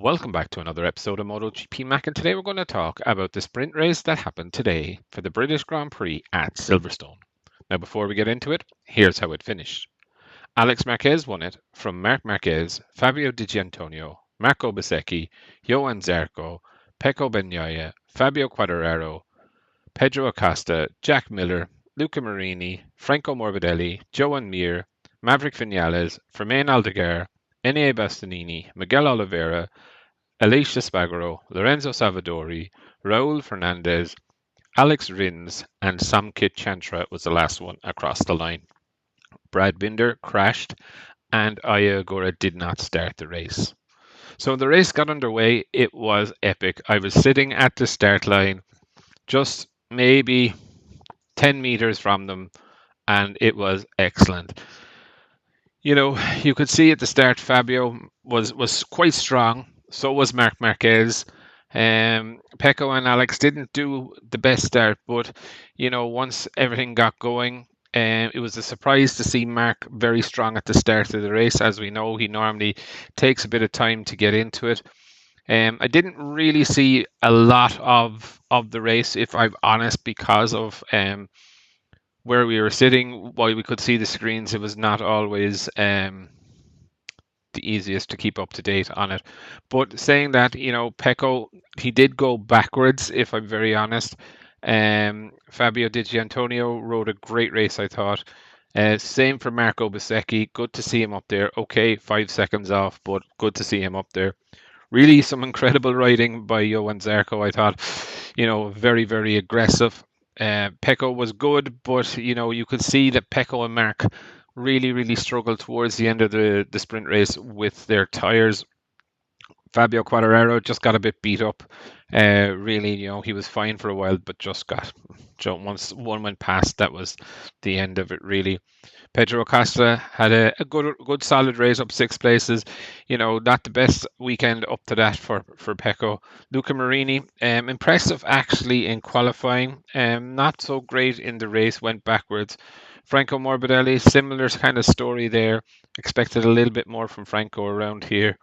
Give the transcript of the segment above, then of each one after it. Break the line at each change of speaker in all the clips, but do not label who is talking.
Welcome back to another episode of MotoGP Mac, and today we're going to talk about the sprint race that happened today for the British Grand Prix at Silverstone. Now, before we get into it, here's how it finished. Alex Marquez won it from Marc Marquez, Fabio Di Giannantonio, Marco Bezzecchi, Johan Zarco, Pecco Bagnaia, Fabio Quartararo, Pedro Acosta, Jack Miller, Luca Marini, Franco Morbidelli, Joan Mir, Maverick Vinales, Fermin Aldeguer, Enea Bastianini, Miguel Oliveira, Alicia Spargaro, Lorenzo Savadori, Raul Fernandez, Alex Rins, and Samkit Chantra was the last one across the line. Brad Binder crashed, and Aya Agura did not start the race. So when the race got underway, it was epic. I was sitting at the start line, just maybe 10 meters from them, and it was excellent. You know, you could see at the start Fabio was quite strong. So was Marc Marquez. Pecco and Alex didn't do the best start, but once everything got going, it was a surprise to see Marc very strong at the start of the race. As we know, he normally takes a bit of time to get into it. I didn't really see a lot of the race, if I'm honest, because of where we were sitting. While we could see the screens, it was not always the easiest to keep up to date on it. But saying that, Pecco, he did go backwards, if I'm very honest. Fabio Di Giannantonio rode a great race, I thought. Same for Marco Bezzecchi. Good to see him up there. Okay, 5 seconds off, but good to see him up there. Really, some incredible riding by Johan Zarco, I thought. Very, very aggressive. Pecco was good, but you could see that Pecco and Marc really, really struggled towards the end of the sprint race with their tyres. Fabio Quartararo just got a bit beat up. Really, he was fine for a while, but just once one went past, that was the end of it, really. Pedro Acosta had a good solid race, up 6 places. Not the best weekend up to that for Pecco. Luca Marini, impressive actually in qualifying. Not so great in the race, went backwards. Franco Morbidelli, similar kind of story there. Expected a little bit more from Franco around here.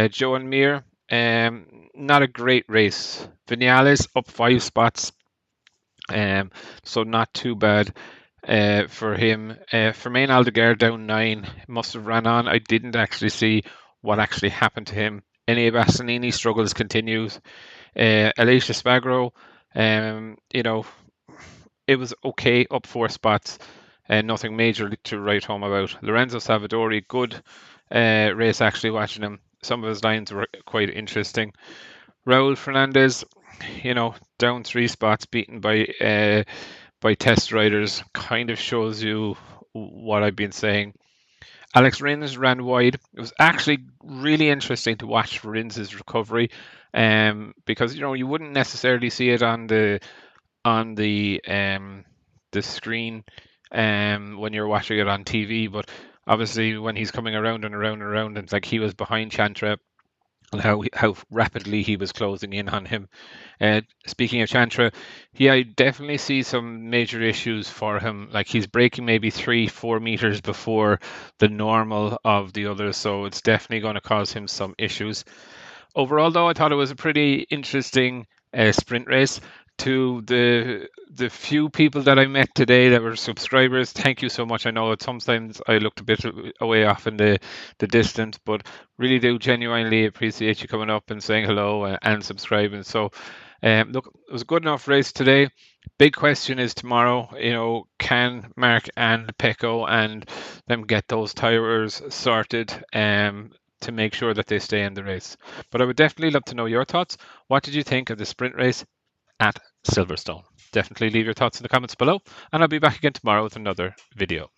Joan Mir, not a great race. Vinales up 5 spots, so not too bad for him. Fermin Aldeguer down 9, must have ran on. I didn't actually see what actually happened to him. Enea Bastianini struggles continues. Alicia Spargaro, it was okay, up 4 spots. Nothing major to write home about. Lorenzo Savadori, good race actually watching him. Some of his lines were quite interesting. Raul Fernandez, down 3 spots, beaten by test riders, kind of shows you what I've been saying. Alex Rins ran wide. It was actually really interesting to watch Rins' recovery, because you wouldn't necessarily see it on the screen when you're watching it on TV, but obviously when he's coming around and around and around, it's like he was behind Chantra, and how rapidly he was closing in on him. Speaking of Chantra, yeah, I definitely see some major issues for him. Like, he's braking maybe 3-4 meters before the normal of the others, so it's definitely going to cause him some issues. Overall, though, I thought it was a pretty interesting sprint race. To the few people that I met today that were subscribers, thank you so much. I know sometimes I looked a bit away off in the distance, but really do genuinely appreciate you coming up and saying hello and subscribing. So, look, it was a good enough race today. Big question is tomorrow, can Marc and Pecco and them get those tires sorted to make sure that they stay in the race? But I would definitely love to know your thoughts. What did you think of the sprint race at Silverstone? Definitely leave your thoughts in the comments below, and I'll be back again tomorrow with another video.